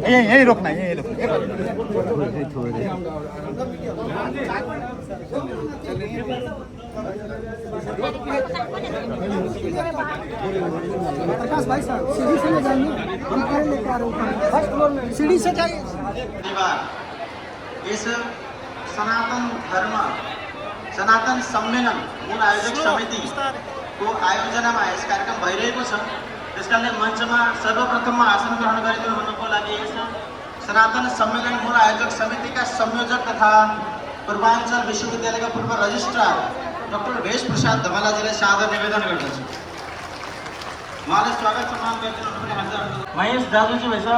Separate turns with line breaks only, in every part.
यही रोकना यही
प्रकाश भाई साहब सीढ़ी से ले जाएंगे, हम करें लेकर आ रहे हैं फर्स्ट फ्लोर में सीढ़ी से जाइए।
इस सनातन सम्मेलन मूल आयोजक समिति को आयोजनमा यस कार्यक्रम भइरहेको छ। त्यसकारणले मञ्चमा सर्वप्रथम आसन ग्रहण गरिदिनु हुनुको लागि यस सनातन सम्मेलन मूल आयोजक समितिका संयोजक तथा पूर्वाञ्चल विश्वविद्यालयका पूर्व रजिस्ट्रार डाक्टर भेष प्रसाद धमलाजीलाई सादर निवेदन गर्दछु। उहाँले स्वागत सम्मान गरिदिनु हुनु पनि हार्दिक महेश दाजुजी भएछ,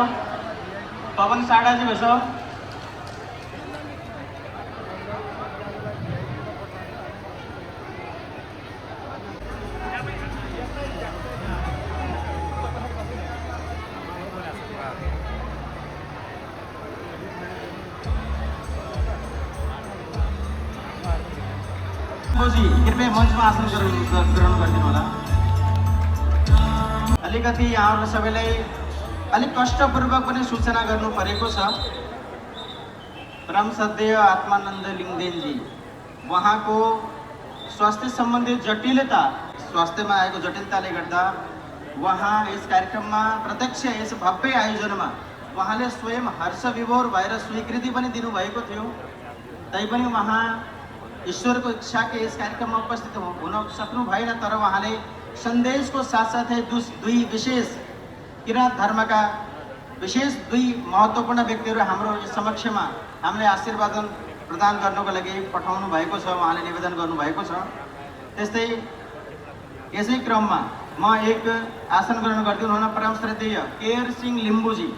पवन साडाजी भएछ, कृपया मञ्चमा आसन ग्रहण गरिदिनु होला। अलिकति यहाँहरू सबैलाई अलिक कष्टपूर्वक पनि सूचना गर्नु परेको छ। परम सद्य आत्मानन्द लिङ्गदेनजी उहाँको स्वास्थ्य सम्बन्धी जटिलता, स्वास्थ्यमा आएको जटिलताले गर्दा उहाँ यस कार्यक्रममा प्रत्यक्ष यस भव्य आयोजनमा उहाँले स्वयं हर्ष विभोर भएर स्वीकृति पनि दिनुभएको थियो। तैपनि उहाँ ईश्वरको इच्छा के इस कार्यक्रम में उपस्थित हुन सक्नु भएन, तर उहाँले सन्देशको साथसाथै दुई विशेष किराँत धर्मका विशेष दुई महत्त्वपूर्ण व्यक्तिहरू हाम्रो समक्षमा हामीले आशीर्वाद प्रदान गर्नको लागि पठाउनु भएको छ, उहाँले निवेदन गर्नुभएको छ। त्यस्तै यसै क्रममा म एक आसन ग्रहण गरिदिनु हुन परम श्रद्धेय केयर सिंह लिम्बुजी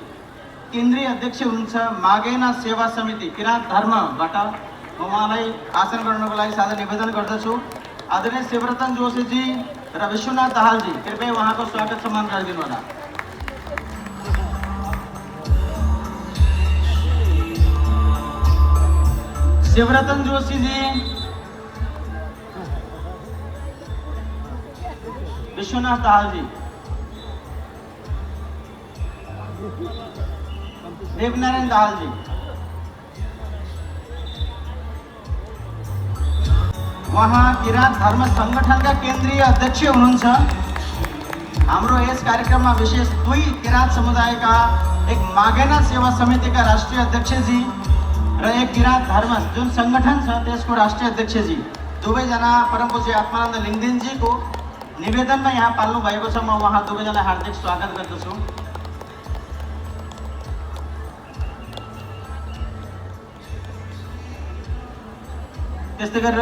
केन्द्रीय अध्यक्ष हुनुहुन्छ मागेना सेवा समिति किराँत धर्मबाट। उहाँलाई आसन गर्नको लागि सादर निवेदन गर्दछु। आदरणीय शिवरतन जोशीजी र विश्वनाथ दाहालजी कृपया उहाँको स्वागत सम्मान गरिदिनु होला। शिवरतन जोशीजी, विश्वनाथ दाहालजी, देवनारायण दाहालजी, वहाँ किराँत धर्म संगठनका केन्द्रीय अध्यक्ष हुनुहुन्छ। हाम्रो यस कार्यक्रममा विशेष दुई किराँत समुदायका एक मागेना सेवा समितिका राष्ट्रिय अध्यक्षजी र एक किराँत धर्म जुन संगठन छ त्यसको राष्ट्रिय अध्यक्षजी दुवैजना परम पूज्य आत्मानन्द लिङ्गदेनजीको निवेदनमा यहाँ पाल्नु भएको छ। म उहाँ दुवैजनालाई हार्दिक स्वागत गर्दछु। त्यस्तै गरेर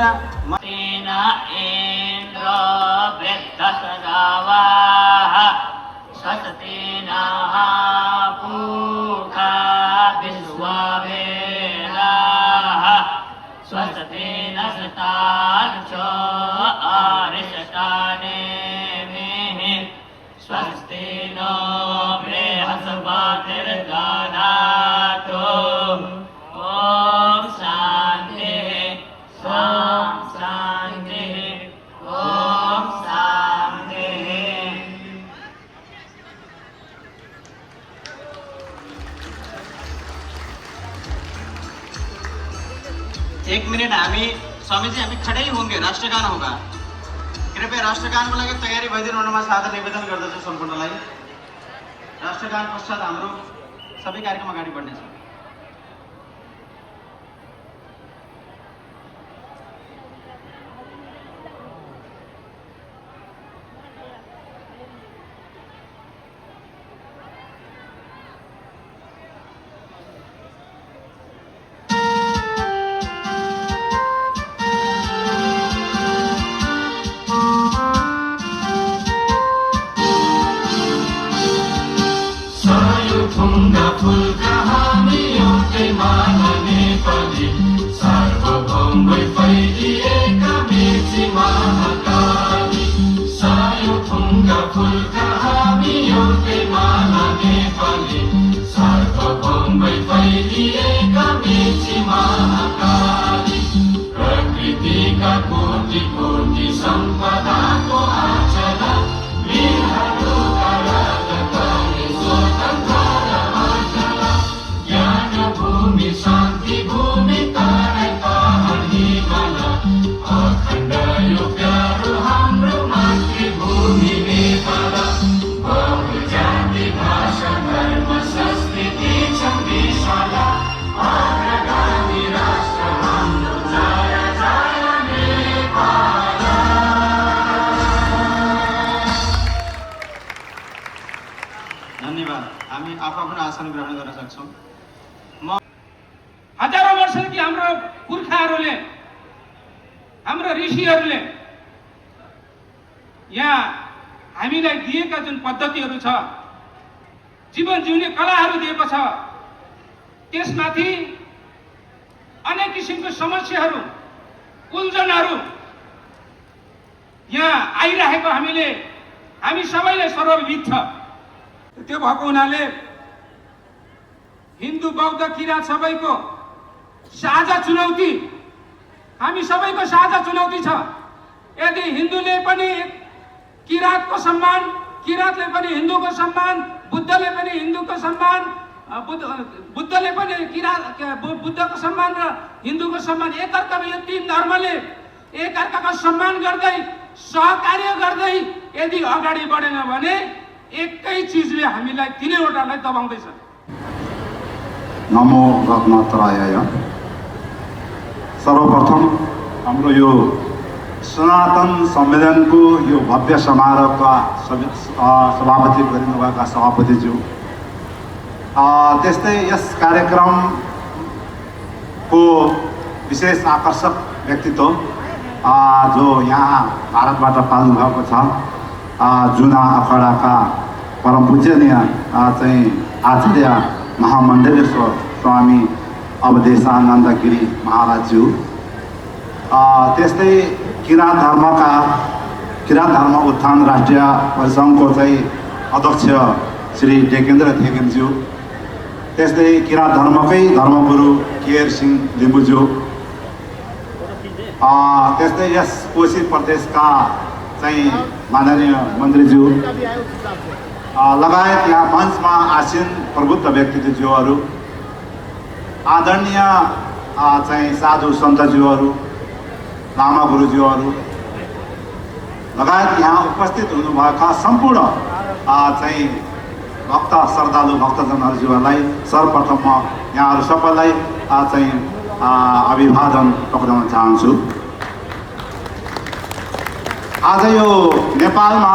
इन्द्र वृद्धसदावाः स्वस्तिनः पूषा विश्ववेदाः स्वस्ति नस्तार्क्ष्यो अरिष्टानेमिः स्वस्ति नो बृहस्पतिर्दधातु। ॐ शान्तिः शान्तिः ॐ शान्तिः।
एक मिनट हामी स्वामी जी हामी खडै होंगे, राष्ट्रगान होगा। कृपया राष्ट्रगानको लागि तयारी भइदिनु हुनमा सादर निवेदन गर्दछु सम्पूर्णलाई। राष्ट्रगान पश्चात हाम्रो सबै कार्यक्रम अगाडि बढ्नेछ।
Tunga pulka hami
छौँ।
हजारौं वर्षदेखि हाम्रो पुर्खाहरूले हाम्रो ऋषिहरूले यहाँ हामीलाई दिएका जुन पद्धतिहरू छ, जीवन जिउने कलाहरू दिएको छ, त्यसमाथि अनेक किसिमको समस्याहरू, उल्झनहरू यहाँ आइरहेको हामी सबैलाई सर्वविदित छ। त्यो भएको हुनाले हिन्दू बौद्ध किराँत सबैको साझा चुनौती, हामी सबैको साझा चुनौती छ। यदि हिन्दूले पनि किराँतको सम्मान, किराँतले पनि हिन्दूको सम्मान, बुद्धले पनि हिन्दूको सम्मान, बुद्धले पनि बुद्धको सम्मान र हिन्दूको सम्मान, एकअर्कामा यो तीन धर्मले एकअर्काको सम्मान गर्दै सहकार्य गर्दै यदि अगाडि बढेन भने एकै चिजले हामीलाई तीनैवटालाई दबाउँदैछ।
नमो रत्नत्रयाय। सर्वप्रथम हाम्रो यो सनातन सम्मेलनको यो भव्य समारोहका सभापति गरिनुभएका सभापतिज्यू, त्यस्तै यस कार्यक्रमको विशेष आकर्षक व्यक्तित्व जो यहाँ भारतबाट पाल्नु भएको छ, जुना अखडाका परम पूजनीय चाहिँ आचार्य महामण्डलेश्वर स्वामी अवधेशानन्द गिरी महाराजज्यू, त्यस्तै किराँत धर्म उत्थान राष्ट्रिय परिसङ्घको चाहिँ अध्यक्ष श्री डेकेन्द्र थेगेनज्यू, त्यस्तै किराँत धर्मकै धर्मगुरु केयर सिंह लिम्बुज्यू, त्यस्तै यस कोशी प्रदेशका चाहिँ माननीय मन्त्रीज्यू लगायत यहाँ मञ्चमा आसीन प्रबुद्ध व्यक्तित्वज्यूहरू, आदरणीय चाहिँ साधु सन्तज्यूहरू, लामा गुरुज्यूहरू लगायत यहाँ उपस्थित हुनुभएका सम्पूर्ण चाहिँ भक्त श्रद्धालु भक्तजनहरूज्यूहरूलाई सर्वप्रथम म यहाँहरू सबैलाई चाहिँ अभिवादन टक्राउन चाहन्छु। आज यो नेपालमा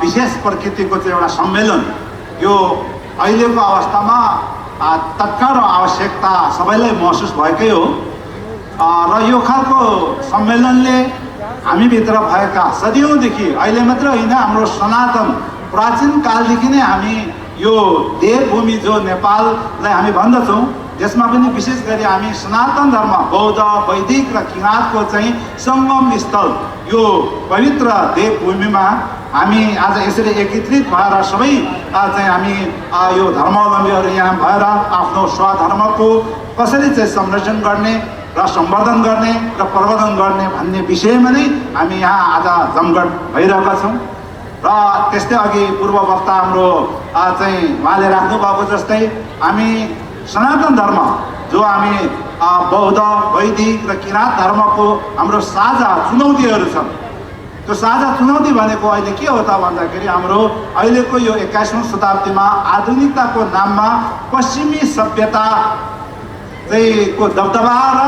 विशेष प्रकृतिको चाहिँ एउटा सम्मेलन, यो अहिलेको अवस्थामा तत्काल आवश्यकता सबैलाई महसुस भएकै हो र यो खालको सम्मेलनले हामीभित्र भएका सदियौँदेखि, अहिले मात्र होइन, हाम्रो सनातन प्राचीन कालदेखि नै हामी यो देवभूमि जो नेपाललाई हामी भन्दछौँ, त्यसमा पनि विशेष गरी हामी सनातन धर्म बौद्ध वैदिक र किराँतको चाहिँ सङ्गम स्थल यो पवित्र देवभूमिमा हामी आज यसरी एकीकृत भएर सबै चाहिँ हामी यो धर्मावलम्बीहरू यहाँ भएर आफ्नो स्वधर्मको कसरी चाहिँ संरक्षण गर्ने र सम्वर्धन गर्ने र प्रवर्धन गर्ने भन्ने विषयमा नै हामी यहाँ आज जमघट भइरहेका छौँ। र त्यस्तै अघि पूर्व वक्ता हाम्रो चाहिँ उहाँले राख्नुभएको जस्तै हामी सनातन धर्म जो हामी बौद्ध वैदिक र किराँत धर्मको हाम्रो साझा चुनौतीहरू छन्, त्यो साझा चुनौती भनेको अहिले के हो त भन्दाखेरि हाम्रो अहिलेको यो 21औं शताब्दीमा आधुनिकताको नाममा पश्चिमी सभ्यता चाहिँ को दबदबा र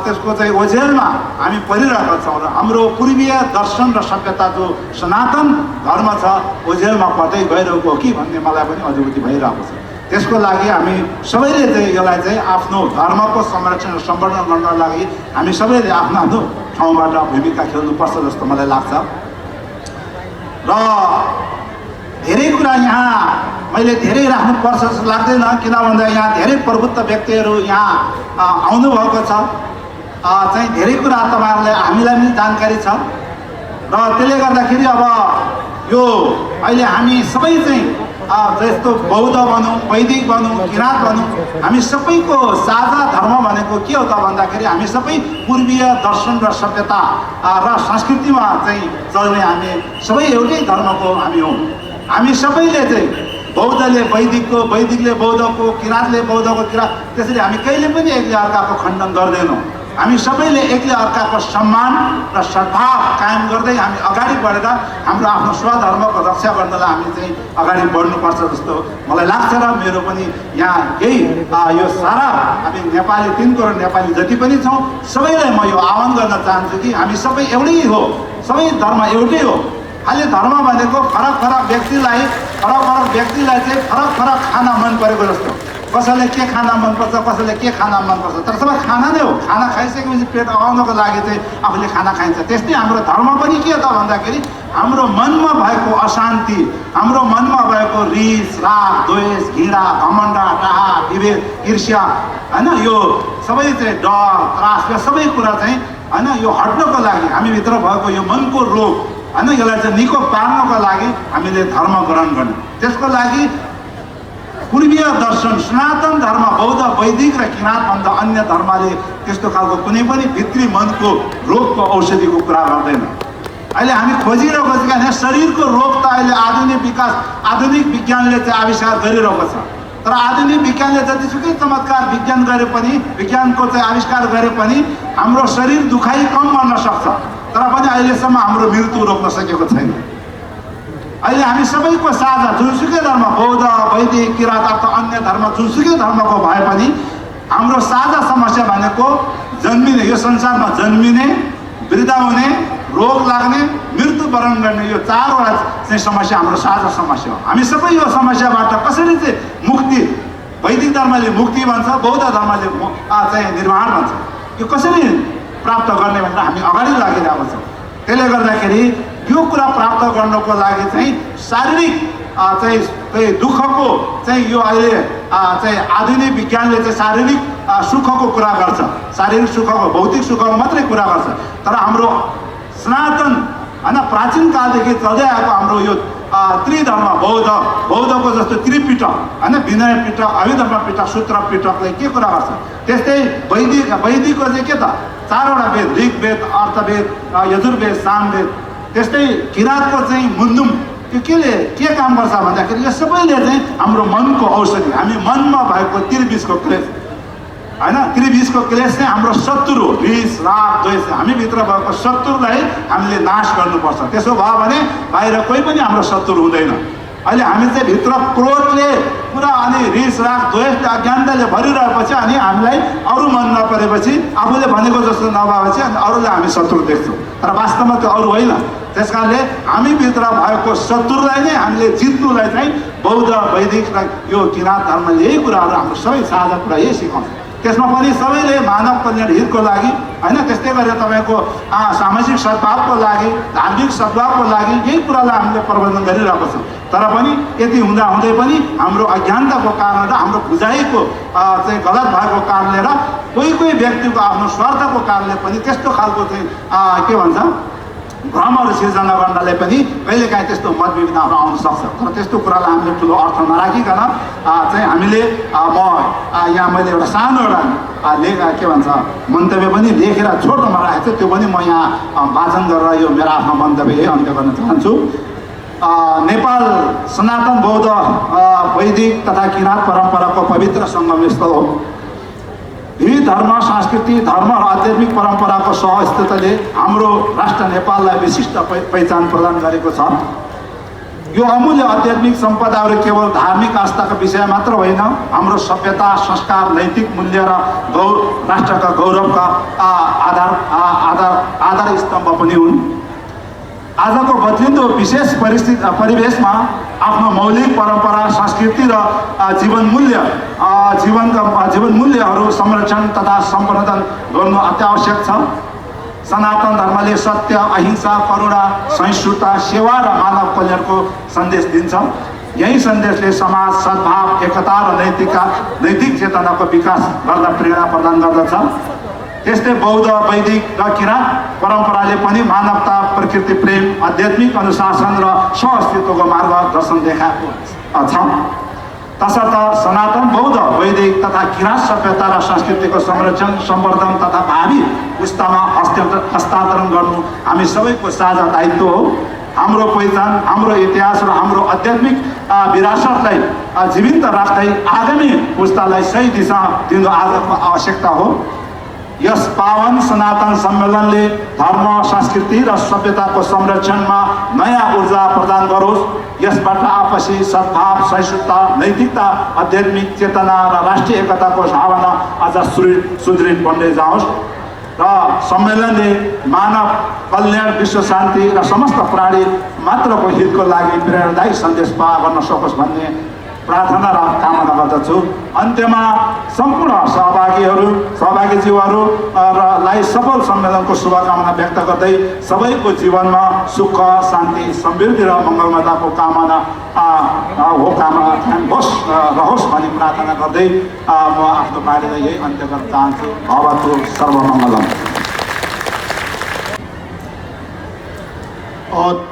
त्यसको चाहिँ ओझेलमा हामी परिरहेका छौँ र हाम्रो पूर्वीय दर्शन र सभ्यता जो सनातन धर्म छ ओझेलमा पर्दै गइरहेको हो कि भन्ने मलाई पनि अनुभूति भइरहेको छ। त्यसको लागि हामी सबैले चाहिँ यसलाई चाहिँ आफ्नो धर्मको संरक्षण र सम्वर्धन गर्नको लागि हामी सबैले आफ्नो आफ्नो ठाउँबाट भूमिका खेल्नुपर्छ जस्तो मलाई लाग्छ। र धेरै कुरा यहाँ मैले धेरै राख्नुपर्छ जस्तो लाग्दैन, किन भन्दा यहाँ धेरै प्रबुद्ध व्यक्तिहरू यहाँ आउनुभएको छ, चाहिँ धेरै कुरा तपाईँहरूलाई हामीलाई पनि जानकारी छ र त्यसले गर्दाखेरि अब यो अहिले हामी सबै चाहिँ जस्तो बौद्ध भनौँ, वैदिक भनौँ, किराँत भनौँ, हामी सबैको साझा धर्म भनेको के हो त भन्दाखेरि हामी सबै पूर्वीय दर्शन र सभ्यता र संस्कृतिमा चाहिँ चल्ने हामी सबै एउटै धर्मको हामी हौँ। हामी सबैले चाहिँ बौद्धले वैदिकको, वैदिकले बौद्धको, किराँतले बौद्धको किराँत, त्यसरी हामी कहिले पनि एकले अर्काको खण्डन गर्दैनौँ। हामी सबैले एकले अर्काको सम्मान र सद्भाव कायम गर्दै हामी अगाडि बढेर हाम्रो आफ्नो स्वधर्मको रक्षा गर्नलाई हामी चाहिँ अगाडि बढ्नुपर्छ जस्तो मलाई लाग्छ। र मेरो पनि यहाँ यही यो सारा हामी नेपाली 3 करोड नेपाली जति पनि छौँ सबैलाई म यो आह्वान गर्न चाहन्छु कि हामी सबै एउटै हो, सबै धर्म एउटै हो। खालि धर्म भनेको फरक फरक व्यक्तिलाई फरक फरक व्यक्तिलाई चाहिँ फरक फरक खाना मन परेको जस्तो कसैले के खाना मनपर्छ कसैले के खाना मनपर्छ तर सबै खाना नै हो खाना खाइसकेपछि पेट अगाउनको लागि चाहिँ आफूले खाना खाइन्छ त्यस्तै हाम्रो धर्म पनि के त भन्दाखेरि हाम्रो मनमा भएको अशान्ति हाम्रो मनमा भएको रिस राग द्वेष घृणा घमण्ड डाहा विभेद ईर्ष्या हैन यो सबै चाहिँ डर त्रास यो सबै कुरा चाहिँ हैन यो हट्नको लागि हामीभित्र भएको यो मनको रोग हैन यसलाई चाहिँ निको पार्नको लागि हामीले धर्म ग्रहण गर्ने त्यसको लागि पूर्वीय दर्शन सनातन धर्म बौद्ध वैदिक र किराँतभन्दा अन्य धर्मले त्यस्तो खालको कुनै पनि भित्री मनको रोगको औषधिको कुरा गर्दैन अहिले हामी खोजिरहेको छ कि शरीरको रोग त अहिले आधुनिक विज्ञानले चाहिँ आविष्कार गरिरहेको छ तर आधुनिक विज्ञानले जतिसुकै चमत्कार विज्ञान गरे पनि विज्ञानको चाहिँ आविष्कार गरे पनि हाम्रो शरीर दुखाइ कम गर्न सक्छ तर पनि अहिलेसम्म हाम्रो मृत्यु रोक्न सकेको छैन अहिले हामी सबैको साझा जुनसुकै धर्म बौद्ध वैदिक किराँत अथवा अन्य धर्म जुनसुकै धर्मको भए पनि हाम्रो साझा समस्या भनेको जन्मिने यो संसारमा जन्मिने वृद्ध हुने रोग लाग्ने मृत्युवरण गर्ने यो चारवटा चाहिँ समस्या हाम्रो साझा समस्या हो हामी सबै यो समस्याबाट कसरी चाहिँ मुक्ति वैदिक धर्मले मुक्ति भन्छ बौद्ध धर्मले चाहिँ निर्वाण भन्छ यो कसरी प्राप्त गर्ने भनेर हामी अगाडि लागिरहेको छौँ त्यसले गर्दाखेरि यो कुरा प्राप्त गर्नको लागि चाहिँ शारीरिक चाहिँ दुःखको चाहिँ यो अहिले चाहिँ आधुनिक विज्ञानले चाहिँ शारीरिक सुखको कुरा गर्छ शारीरिक सुखको भौतिक सुखको मात्रै कुरा गर्छ तर हाम्रो सनातन हैन प्राचीन कालदेखि चल्दै आएको हाम्रो यो त्रिधर्म बौद्धको जस्तो त्रिपिटक हैन विनय पिटक अभिधर्म पिटक सूत्र पिटकले के कुरा गर्छ त्यस्तै वैदिकको चाहिँ के त चारवटा वेद ऋग्वेद अर्थवेद यजुर्वेद सामवेद त्यस्तै किराँतको चाहिँ मुन्डुम त्यो के काम गर्छ भन्दाखेरि यो सबैले चाहिँ हाम्रो मनको औषधि हामी मनमा भएको त्रिविषको क्लेश हैन त्रिविषको क्लेश चाहिँ हाम्रो शत्रु हो रिस राग द्वेष हामीभित्र भएको शत्रुलाई हामीले नाश गर्नुपर्छ त्यसो भयो भने बाहिर कोही पनि हाम्रो शत्रु हुँदैन अहिले हामी चाहिँ भित्र क्रोधले पुरा अनि रिस राग द्वेष अज्ञानताले भरिरहेपछि अनि हामीलाई अरू मन नपरेपछि आफूले भनेको जस्तो नभएपछि अनि अरूलाई हामी शत्रु देख्छौँ तर वास्तवमा त्यो अरू होइन त्यस कारणले हामीभित्र भएको शत्रुलाई नै हामीले जित्नुलाई चाहिँ बौद्ध वैदिक र यो किराँत धर्मले यही कुराहरू हाम्रो सबै साझा कुरा यही सिकाउँछ त्यसमा पनि सबैले मानव कल्याण हितको लागि हैन त्यस्तै गरेर तपाईँको सामाजिक सद्भावको लागि धार्मिक सद्भावको लागि यही कुरालाई हामीले प्रबन्धन गरिरहेको छौँ तर पनि यति हुँदै पनि हाम्रो अज्ञानताको कारण र हाम्रो बुझाइको चाहिँ गलत भएको कारणले र कोही व्यक्तिको आफ्नो स्वार्थको कारणले पनि त्यस्तो खालको चाहिँ के भन्छ भ्रमहरू सिर्जना गर्नले पनि कहिलेकाहीँ त्यस्तो मतविभिन्नहरू आउन सक्छ तर त्यस्तो कुरालाई हामीले ठुलो अर्थ नराखिकन चाहिँ हामीले यहाँ मैले एउटा सानो एउटा के भन्छ मन्तव्य पनि लेखेर छोटोमा राखेको छु त्यो पनि म यहाँ वाचन गरेर यो मेरो आफ्नो मन्तव्य अन्त्य गर्न चाहन्छु नेपाल सनातन बौद्ध वैदिक तथा किराँत परम्पराको पवित्र सङ्गम स्थल हो विविध धर्म संस्कृति धर्म र आध्यात्मिक परम्पराको सहअस्तित्वले हाम्रो राष्ट्र नेपाललाई विशिष्ट पहिचान प्रदान गरेको छ यो अमूल्य आध्यात्मिक सम्पदाहरू केवल धार्मिक आस्थाको विषय मात्र होइन हाम्रो सभ्यता संस्कार नैतिक मूल्य र राष्ट्रका गौरवका आधार स्तम्भ पनि हुन् आजको बदलिँदो विशेष परिवेशमा आफ्नो मौलिक परम्परा संस्कृति र जीवन मूल्यहरू संरक्षण तथा सम्वर्धन गर्नु अत्यावश्यक छ सनातन धर्मले सत्य अहिंसा करुणा सहिष्णुता सेवा र मानव कल्याणको सन्देश दिन्छ यही सन्देशले समाज सद्भाव एकता र नैतिक चेतनाको विकास गर्न प्रेरणा प्रदान गर्दछ त्यस्तै बौद्ध वैदिक र किराँत परम्पराले पनि मानवता प्रकृति प्रेम आध्यात्मिक अनुशासन र सहअस्तित्वको मार्गदर्शन देखाएको छ तसर्थ सनातन बौद्ध वैदिक तथा किराँत सभ्यता र संस्कृतिको संरक्षण सम्वर्धन तथा भावी पुस्तामा हस्तान्तरण गर्नु हामी सबैको साझा दायित्व हो हाम्रो पहिचान हाम्रो इतिहास र हाम्रो आध्यात्मिक विरासतलाई जीवित राख्दै आगामी पुस्तालाई सही दिशा दिनु आजको आवश्यकता हो यस पावन सनातन सम्मेलनले धर्म संस्कृति र सभ्यताको संरक्षणमा नयाँ ऊर्जा प्रदान गरोस् यसबाट आपसी सद्भाव सहिष्णुता नैतिकता आध्यात्मिक चेतना र राष्ट्रिय एकताको भावना अझ सुदृढ बन्दै जाओस् र सम्मेलनले मानव कल्याण, विश्व शान्ति र समस्त प्राणी मात्रको हितको लागि प्रेरणादायी सन्देश पार गर्न सकोस् भन्ने प्रार्थना र कामना गर्दछु। अन्त्यमा सम्पूर्ण सहभागीज्यूहरू र लाई सफल सम्मेलनको शुभकामना व्यक्त गर्दै सबैको जीवनमा सुख, शान्ति, समृद्धि र मङ्गलमयताको कामना रहोस् भनी प्रार्थना गर्दै म आफ्नो बारेलाई यही अन्त्य गर्न चाहन्छु। भवतु सर्वमङ्गलम्।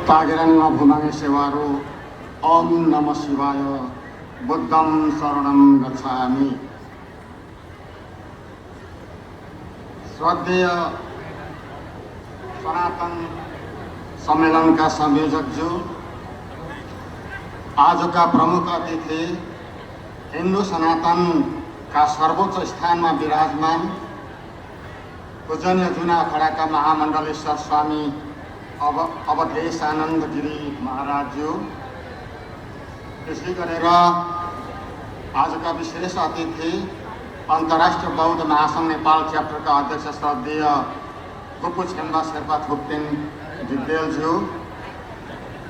तागिरङ्ग भूमाङ्गे सेवारो ओम नमः शिवाय बुद्धं शरणं गच्छामि। श्रद्धेय सनातन सम्मेलनका संयोजकज्यू, आजका प्रमुख अतिथि, हिन्दू सनातनका सर्वोच्च स्थानमा विराजमान पूजनीय जुना अखाडाका महामण्डलेश्वर स्वामी अवधेशानन्द गिरी महाराजज्यू, त्यसै गरेर आजका विशेष अतिथि अन्तर्राष्ट्रिय बौद्ध महासङ्घ नेपाल च्याप्टरका अध्यक्ष श्रद्धेय गुप्पु छेम्बा शेर्पा थुप्तेन जिग्देलज्यू,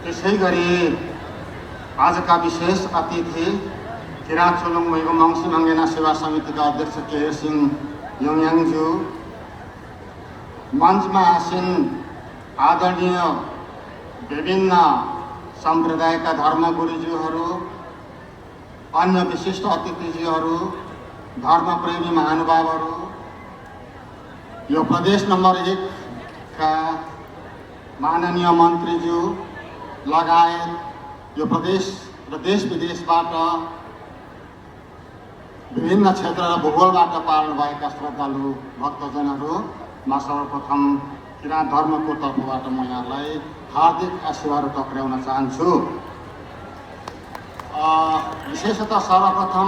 त्यसै गरी आजका विशेष अतिथि किराँत चोलुङ मैगो मङ्सी मङ्गेना सेवा समितिका अध्यक्ष केयर सिंह योङयाङज्यू, मञ्चमा आसीन आदरणीय विभिन्न सम्प्रदायका धर्मगुरुज्यूहरू, अन्य विशिष्ट अतिथिज्यूहरू, धर्मप्रेमी महानुभावहरू, यो प्रदेश नम्बर 1 का माननीय मन्त्रीज्यू लगायत यो प्रदेश र देश विदेशबाट विभिन्न क्षेत्र र भूगोलबाट पाल्नुभएका श्रद्धालु भक्तजनहरू, म सर्वप्रथम किराँत धर्मको तर्फबाट म यहाँलाई हार्दिक आशीर्वाद टक्राउन चाहन्छु। विशेषतः सर्वप्रथम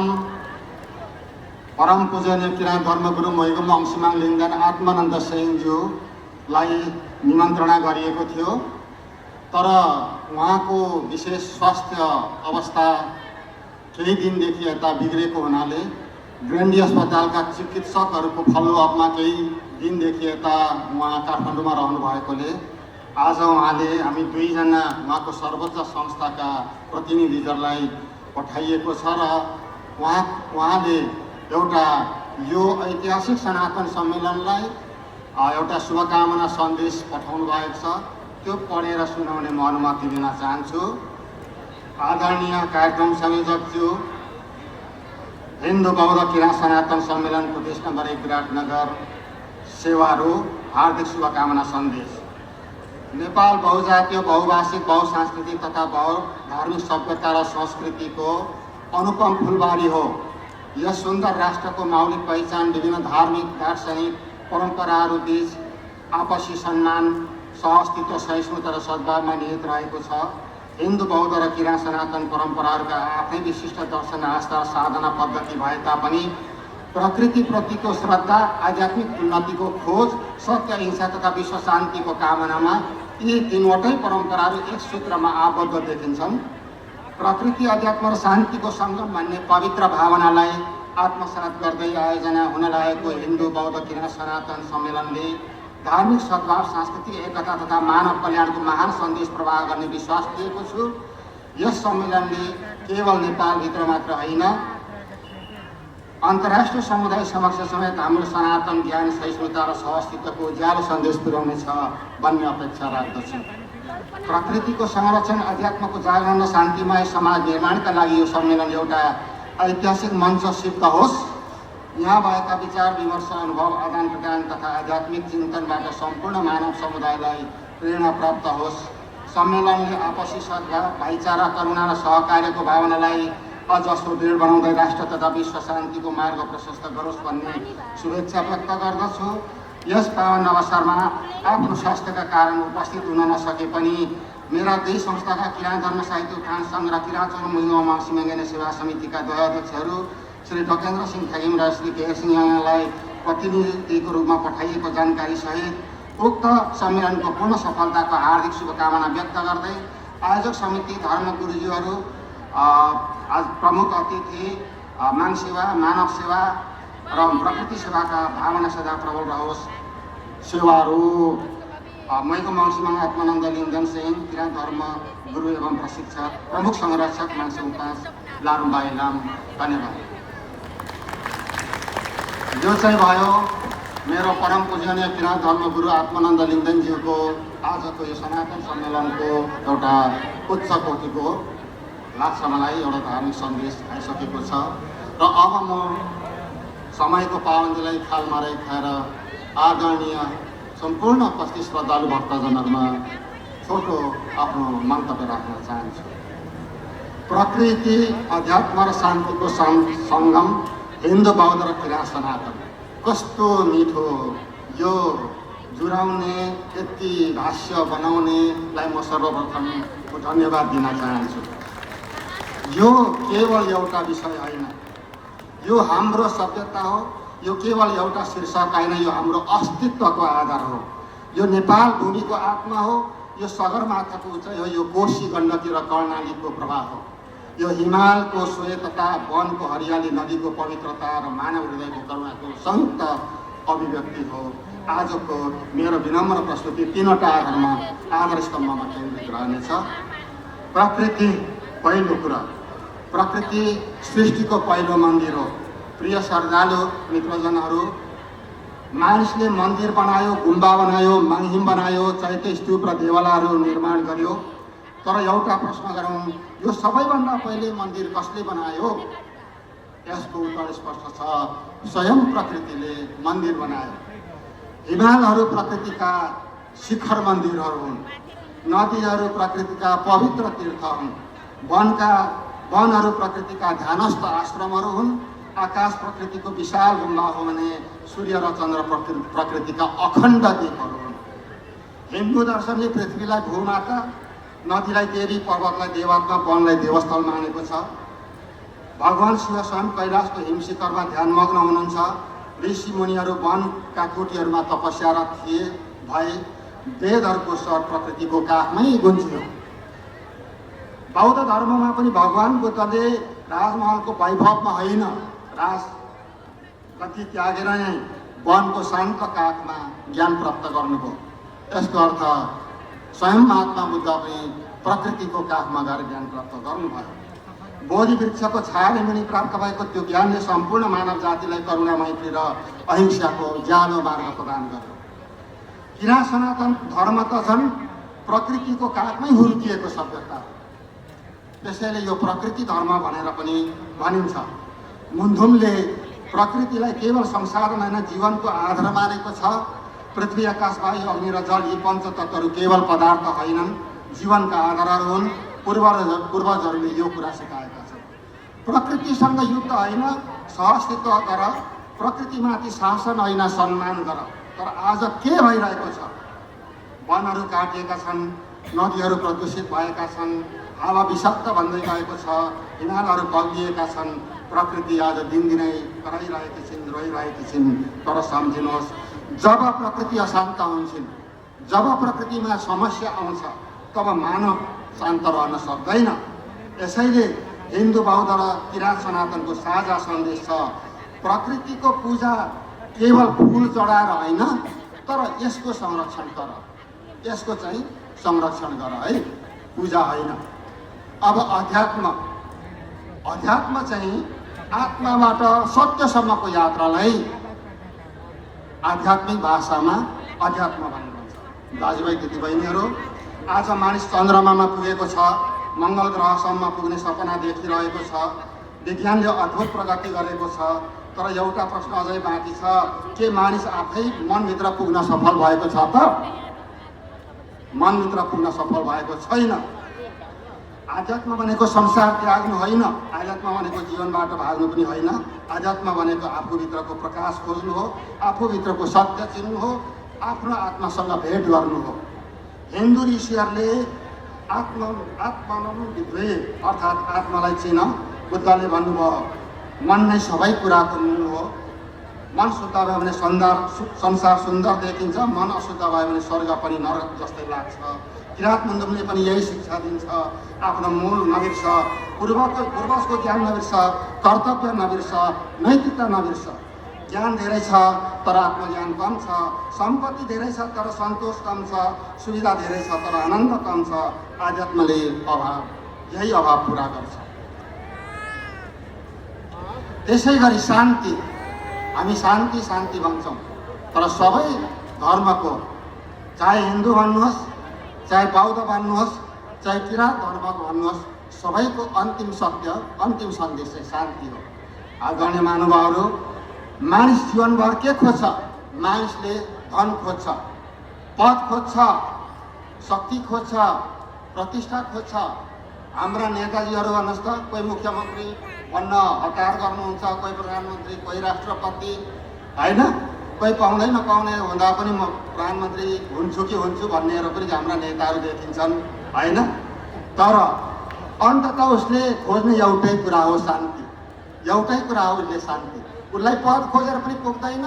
परम पूजनीय किराँत धर्मगुरु मैगो मङ्सिमाङ लिङ्गदेन आत्मानन्द सेनज्यूलाई निमन्त्रणा गरिएको थियो, तर उहाँको विशेष स्वास्थ्य अवस्था केही दिनदेखि यता बिग्रेको हुनाले ग्रेन्डी अस्पतालका चिकित्सकहरूको फलोअपमा केही दिनदेखि यता उहाँ काठमाडौँमा रहनु भएकोले आज उहाँले हामी 2 जना उहाँको सर्वोच्च संस्थाका प्रतिनिधिहरूलाई पठाइएको छ र उहाँले एउटा यो ऐतिहासिक सनातन सम्मेलनलाई एउटा शुभकामना सन्देश पठाउनु भएको छ, त्यो पढेर सुनाउने म अनुमति दिन चाहन्छु। आदरणीय कार्यक्रम संयोजकज्यू, हिन्दू बौद्ध किराँत सनातन सम्मेलन प्रदेश नम्बर 1 विराटनगर सेवाहरू हार्दिक शुभकामना सन्देश। नेपाल बहुजातीय, बहुभाषिक, बहुसांस्कृतिक तथा बहुधार्मिक सभ्यता र संस्कृतिको अनुपम फुलबारी हो। यस सुन्दर राष्ट्रको मौलिक पहिचान विभिन्न धार्मिक, दार्शनिक परम्पराहरू बीच आपसी सम्मान, सहअस्तित्व, सहिष्णुता र सद्भावमा निहित रहेको छ। हिन्दू, बौद्ध र किराँत सनातन परम्पराहरूका आफ्नै विशिष्ट दर्शन, आस्था र साधना पद्धति भए तापनि प्रकृतिप्रतिको श्रद्धा, आध्यात्मिक उन्नतिको खोज, सत्य, अहिंसा तथा विश्व शान्तिको कामनामा यी 3वटै परम्पराहरू एक सूत्रमा आबद्ध देखिन्छन्। प्रकृति, अध्यात्म र शान्तिको सङ्गम भन्ने पवित्र भावनालाई आत्मसात गर्दै आयोजना हुन लागेको हिन्दू, बौद्ध, किराँत सनातन सम्मेलनले धार्मिक सद्भाव, सांस्कृतिक एकता तथा मानव कल्याणको महान सन्देश प्रवाह गर्ने विश्वास लिएको छु। यस सम्मेलनले केवल नेपालभित्र मात्र होइन, अन्तर्राष्ट्रिय समुदाय समक्ष समेत हाम्रो सनातन ज्ञान, सहिष्णुता र सहअस्तित्वको उज्यालो सन्देश पुर्याउनेछ भन्ने अपेक्षा राख्दछु। प्रकृतिको संरक्षण, अध्यात्मको जागरण र शान्तिमय समाज निर्माणका लागि यो सम्मेलन एउटा ऐतिहासिक मञ्च सिद्ध होस्। यहाँ भएका विचार विमर्श, अनुभव आदान प्रदान तथा आध्यात्मिक चिन्तनबाट सम्पूर्ण मानव समुदायलाई प्रेरणा प्राप्त होस्। सम्मेलनले आपसी सद्भाव, भाइचारा, करुणा र सहकार्यको भावनालाई अझ सुदृढ बनाउँदै राष्ट्र तथा विश्व शान्तिको मार्ग प्रशस्त गरोस् भन्ने शुभेच्छा व्यक्त गर्दछु। यस पावन अवसरमा आफ्नो स्वास्थ्यका कारण उपस्थित हुन नसके पनि मेरा 2 संस्थाका किराँत धर्म साहित्य उत्थान सङ्घ र किराँत चोलुङ मैगो मङ्सी मङ्गेना सेवा समितिका 2 अध्यक्षहरू श्री डकेन्द्र सिंह थगिम र श्री केयर सिंह योङयाङलाई प्रतिनिधिको रूपमा पठाइएको जानकारी सहित उक्त सम्मेलनको पूर्ण सफलताको हार्दिक शुभकामना व्यक्त गर्दै आयोजक समिति, धर्मगुरुज्यूहरू, आज प्रमुख अतिथि, माङ सेवा, मानव सेवा र प्रकृति सेवाका भावना सदा प्रबल रहोस् सेवाहरू मैको मङ्सिमाङ आत्मानन्द लिङ्गदेन सिंह किराँत धर्म गुरु एवं प्रशिक्षक प्रमुख संरक्षक मान्छे उपास लारुम्बाई लाम। धन्यवाद। यो चाहिँ भयो मेरो परम पूजनीय किराँत धर्म गुरु आत्मानन्द लिङ्गदेनज्यूको आजको यो सनातन सम्मेलनको एउटा उच्च कोटिको लाग्छ मलाई एउटा धार्मिक सन्देश आइसकेको छ र अब म समयको पाबन्दीलाई खालमारै खाएर आदरणीय सम्पूर्ण उपस्थित श्रद्धालु भक्तजनहरूमा छोटो आफ्नो मन्तव्य राख्न चाहन्छु। प्रकृति अध्यात्म र शान्तिको सङ्गम हिन्दू बौद्ध र किराँत सनातन कस्तो मिठो। यो जुराउने यति भाष्य बनाउनेलाई म सर्वप्रथम धन्यवाद दिन चाहन्छु। यो केवल एउटा विषय होइन, यो हाम्रो सभ्यता हो। यो केवल एउटा शीर्षक होइन, यो हाम्रो अस्तित्वको आधार हो। यो नेपाल भूमिको आत्मा हो। यो सगरमाथाको उचाइ हो। यो कोशी गण्डकी र कर्णालीको प्रवाह हो। यो हिमालको श्वेतता, वनको हरियाली, नदीको पवित्रता र मानव हृदयको करुणाको संयुक्त अभिव्यक्ति हो। आजको मेरो विनम्र प्रस्तुति तीनवटा आधारमा आधार स्तम्भमा केन्द्रित रहनेछ। प्रकृति पहिलो कुरा, प्रकृति सृष्टिको पहिलो मन्दिर हो। प्रिय श्रद्धालु मित्रजनहरू, मानिसले मन्दिर बनायो, गुम्बा बनायो, मङहिम बनायो, चैत्य स्तूप र देवालयहरू निर्माण गर्यो। तर एउटा प्रश्न गरौँ, यो सबैभन्दा पहिले मन्दिर कसले बनायो? यसको उत्तर स्पष्ट छ, स्वयं प्रकृतिले मन्दिर बनायो। हिमालहरू प्रकृतिका शिखर मन्दिरहरू हुन्। नदीहरू प्रकृतिका पवित्र तीर्थ हुन्। वनहरू प्रकृतिका ध्यानस्थ आश्रमहरू हुन्। आकाश प्रकृतिको विशाल गुम्बा हो भने सूर्य र चन्द्र प्रकृतिका अखण्ड दीपहरू हुन्। हिन्दू दर्शनले पृथ्वीलाई भूमाता, नदीलाई देवी, पर्वतलाई देवात्मा, वनलाई देवस्थल मानेको छ। भगवान शिव स्वयं कैलाशको हिमशिखरमा ध्यानमग्न हुनुहुन्छ। ऋषि मुनिहरू वनका कुटीहरूमा तपस्यारत थिए भए वेदहरूको स्वर प्रकृतिको काखमै गुन्जियो। बौद्ध धर्ममा पनि भगवान बुद्धले राजमहलको वैभवमा होइन, राजगति त्यागेर नै वनको शान्त काखमा ज्ञान प्राप्त गर्नुभयो। यसको अर्थ स्वयं महात्मा बुद्ध पनि प्रकृतिको काखमा गएर ज्ञान प्राप्त गर्नुभयो। बोधि वृक्षको छायाले मुनि प्राप्त भएको त्यो ज्ञानले सम्पूर्ण मानव जातिलाई करुणा, मैत्री र अहिंसाको उज्यालो मार्ग प्रदान गर्यो। किराँत सनातन धर्म त झन् प्रकृतिको काखमै हुर्किएको सभ्यता हो। त्यसैले यो प्रकृति धर्म भनेर पनि भनिन्छ। मुन्धुमले प्रकृतिलाई केवल संसाधन होइन, जीवनको आधार मानेको छ। पृथ्वी, आकाश, वायु, अग्नि र जल यी पञ्चतत्त्वहरू केवल पदार्थ होइनन्, जीवनका आधारहरू हुन्। पूर्वजहरूले यो कुरा सिकाएका छन्। प्रकृतिसँग युद्ध होइन, सहअस्तित्व गर। प्रकृतिमाथि शासन होइन, सम्मान गर। तर आज के भइरहेको छ? वनहरू काटिएका छन्, नदीहरू प्रदूषित भएका छन्, हावा विषाक्त बन्दै गएको छ, हिमालहरू पग्लिएका छन्। प्रकृति आज दिनदिनै कराइरहेकी छिन्, रोइरहेकी छिन्। तर सम्झिनुहोस्, जब प्रकृति अशान्त हुन्छन्, जब प्रकृतिमा समस्या आउँछ, तब मानव शान्त रहन सक्दैन। यसैले हिन्दू, बौद्ध र किराँत सनातनको साझा सन्देश छ, प्रकृतिको पूजा केवल फुल चढाएर होइन, तर यसको संरक्षण गर। यसको चाहिँ संरक्षण गर है, पूजा होइन। अब अध्यात्म चाहिँ आत्माबाट सत्यसम्मको यात्रालाई आध्यात्मिक भाषामा अध्यात्म भनिन्छ। दाजुभाइ दिदीबहिनीहरू, आज मानिस चन्द्रमामा पुगेको छ, मङ्गल ग्रहसम्म पुग्ने सपना देखिरहेको छ। विज्ञानले अद्भुत प्रगति गरेको छ। तर एउटा प्रश्न अझै बाँकी छ, के मानिस आफै मनभित्र पुग्न सफल भएको छ त? मनभित्र पुग्न सफल भएको छैन। आध्यात्म भनेको संसार त्याग्नु होइन, आध्यात्म भनेको जीवनबाट भाग्नु पनि होइन। आध्यात्म भनेको आफूभित्रको प्रकाश खोज्नु हो, आफूभित्रको सत्य चिन्नु हो, आफ्नो आत्मासँग भेट गर्नु हो। हिन्दू ऋषिहरूले आत्मविद्वे अर्थात् आत्मालाई चिन। बुद्धले भन्नुभयो, मन नै सबै कुराको मूल हो। मन शुद्ध भयो भने संसार सुन्दर देखिन्छ, मन अशुद्ध भयो भने स्वर्ग पनि नरक जस्तै लाग्छ। किराँत मुन्धुमले पनि यही शिक्षा दिन्छ, आफ्नो मूल नबिर्स, पूर्वजको ज्ञान नबिर्स, कर्तव्य नबिर्स, नैतिकता नबिर्स। ज्ञान धेरै छ तर आत्मज्ञान कम छ, सम्पत्ति धेरै छ तर सन्तोष कम छ, सुविधा धेरै छ तर आनन्द कम छ। आध्यात्मले यही अभाव पुरा गर्छ। त्यसै गरी शान्ति, हामी शान्ति शान्ति भन्छौँ तर सबै धर्मको, चाहे हिन्दू भन्नुहोस्, चाहे बौद्ध भन्नुहोस्, चाहे किराँत धर्म भन्नुहोस्, सबैको अन्तिम सत्य, अन्तिम सन्देश चाहिँ शान्ति हो। आदरणीय महानुभावहरू, मानिस जीवनभर के खोज्छ? मानिसले धन खोज्छ, पद खोज्छ, शक्ति खोज्छ, प्रतिष्ठा खोज्छ। हाम्रा नेताजीहरू भन्नुहोस् त, कोही मुख्यमन्त्री भन्न हतार गर्नुहुन्छ, कोही प्रधानमन्त्री, कोही राष्ट्रपति, होइन? कोही पाउँदै नपाउने हुँदा पनि म प्रधानमन्त्री हुन्छु कि हुन्छु भन्नेहरू पनि हाम्रा नेताहरू देखिन्छन्, होइन? तर अन्ततः उसले खोज्ने एउटै कुरा हो शान्ति। एउटै कुरा हो उसले शान्ति। उसलाई पद खोजेर पनि पुग्दैन।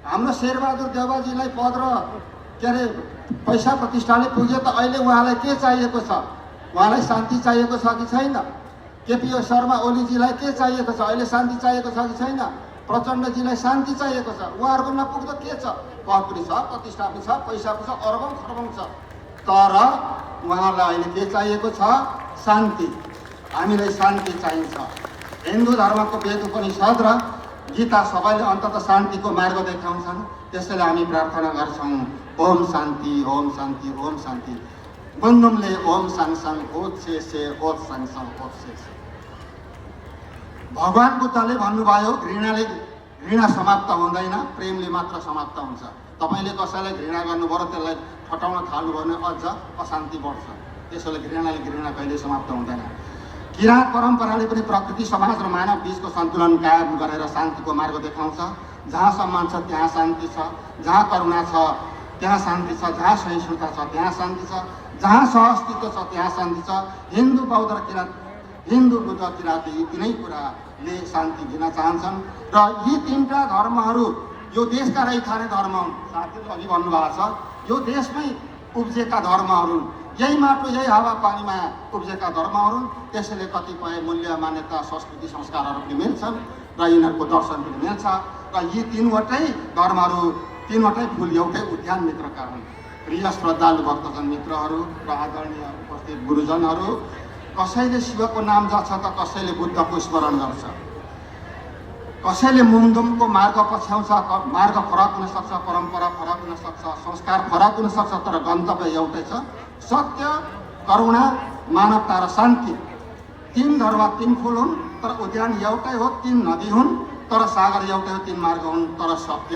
हाम्रो शेरबहादुर देउवाजीलाई पद र के अरे पैसा प्रतिष्ठाले पुग्यो त अहिले उहाँलाई के चाहिएको छ? उहाँलाई शान्ति चाहिएको छ कि छैन? केपी शर्मा ओलीजीलाई के चाहिएको छ? अहिले शान्ति चाहिएको छ कि छैन? प्रचण्डजीलाई शान्ति चाहिएको छ। उहाँहरूको नपुग्दो के छ? पद पनि छ, प्रतिष्ठा पनि छ, पैसा पनि छ, अरबौँ खरबौँ छ, तर उहाँलाई अहिले के चाहिएको छ? शान्ति। हामीलाई शान्ति चाहिन्छ। हिन्दू धर्मको वेद उपनिषद र गीता सबैले अन्ततः शान्तिको मार्ग देखाउँछन्। त्यसैले हामी प्रार्थना गर्छौँ, ओम शान्ति, ओम शान्ति, ओम शान्ति। बन्दुमले ओम साङसाङ ओत से ओत साङसाङ ओत से। भगवान बुद्धले भन्नुभयो, घृणा समाप्त हुँदैन, प्रेमले मात्र समाप्त हुन्छ। तपाईँले कसैलाई घृणा गर्नुभयो र त्यसलाई ठटाउन थाल्नुभयो भने अझ अशान्ति बढ्छ। त्यसैले घृणाले घृणा कहिले समाप्त हुँदैन। किराँत परम्पराले पनि प्रकृति, समाज र मानव बीचको सन्तुलन कायम गरेर शान्तिको मार्ग देखाउँछ। जहाँ सम्मान छ त्यहाँ शान्ति छ, जहाँ करुणा छ त्यहाँ शान्ति छ, जहाँ सहिष्णुता छ त्यहाँ शान्ति छ, जहाँ सहअस्तित्व छ त्यहाँ शान्ति छ। हिन्दू, बौद्ध र किराँत, हिन्दू, बुद्ध, किराँत यी तिनै कुराले शान्ति दिन चाहन्छन्। र यी तीनटा धर्महरू यो देशका रैथाने धर्म हुन्। साथीले अघि भन्नुभएको छ, यो देशमै उब्जेका धर्महरू, यही माटो यही हावापानीमा उब्जेका धर्महरू। त्यसैले कतिपय मूल्य, मान्यता, संस्कृति, संस्कारहरू पनि मिल्छन् र यिनीहरूको दर्शन पनि मिल्छ। र यी तीनवटै धर्महरू, तीनवटै फुल एउटै उद्यान मित्रका हुन्। प्रिय श्रद्धालु भक्तजन मित्रहरू र आदरणीय उपस्थित गुरुजनहरू, कसैले शिवको नाम जप्छ त कसैले बुद्धको स्मरण गर्छ, कसैले मुमदुमको मार्ग पछ्याउँछ। मार्ग फरक हुन सक्छ, परम्परा फरक हुन सक्छ, संस्कार फरक हुन सक्छ, तर गन्तव्य एउटै छ, सत्य, करुणा, मानवता र शान्ति। तीन धर्म तीन फुल हुन् तर उद्यान एउटै हो। तीन नदी हुन् तर सागर एउटै हो। तीन मार्ग हुन् तर सत्य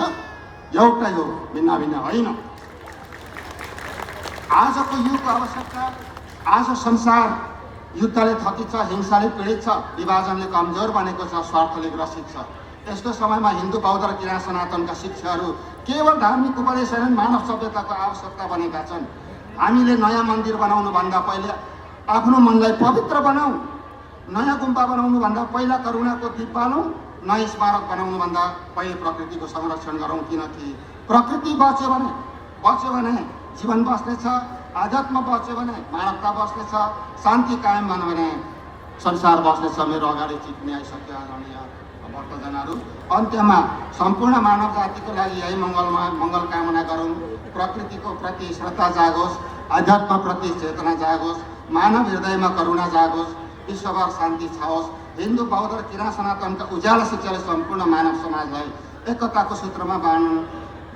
एउटै हो, भिन्न भिन्न होइन। आजको युगको आवश्यकता, आज संसार युद्धले थकित छ, हिंसाले पीडित छ, विभाजनले कमजोर बनेको छ, स्वार्थले ग्रसित छ। यस्तो समयमा हिन्दू, बौद्ध र किराँत सनातनका शिक्षाहरू केवल धार्मिक उपदेश होइन, मानव सभ्यताको आवश्यकता बनेका छन्। हामीले नयाँ मन्दिर बनाउनुभन्दा पहिले आफ्नो मनलाई पवित्र बनाऊ। नयाँ गुम्बा बनाउनुभन्दा पहिला करुणाको दीप बालौँ। नयाँ स्मारक बनाउनुभन्दा पहिले प्रकृतिको संरक्षण गरौँ। किनकि प्रकृति बच्यो भने जीवन बस्नेछ, आध्यात्म बच्यो भने मानवता बस्नेछ, शान्ति कायम भयो भने संसार बस्नेछ। मेरो अगाडि चिप्ने आइसक्यो आदरणीय भक्तजनहरू। अन्त्यमा सम्पूर्ण मानव जातिको लागि यही मङ्गल कामना गरौँ। प्रकृतिको प्रति श्रद्धा जागोस्, आध्यात्म प्रति चेतना जागोस्, मानव हृदयमा करुणा जागोस्, विश्वभर शान्ति छाओस्। हिन्दू, बौद्ध र किराँत सनातनका उज्यालो शिक्षाले सम्पूर्ण मानव समाजलाई एकताको सूत्रमा बाँधुन्।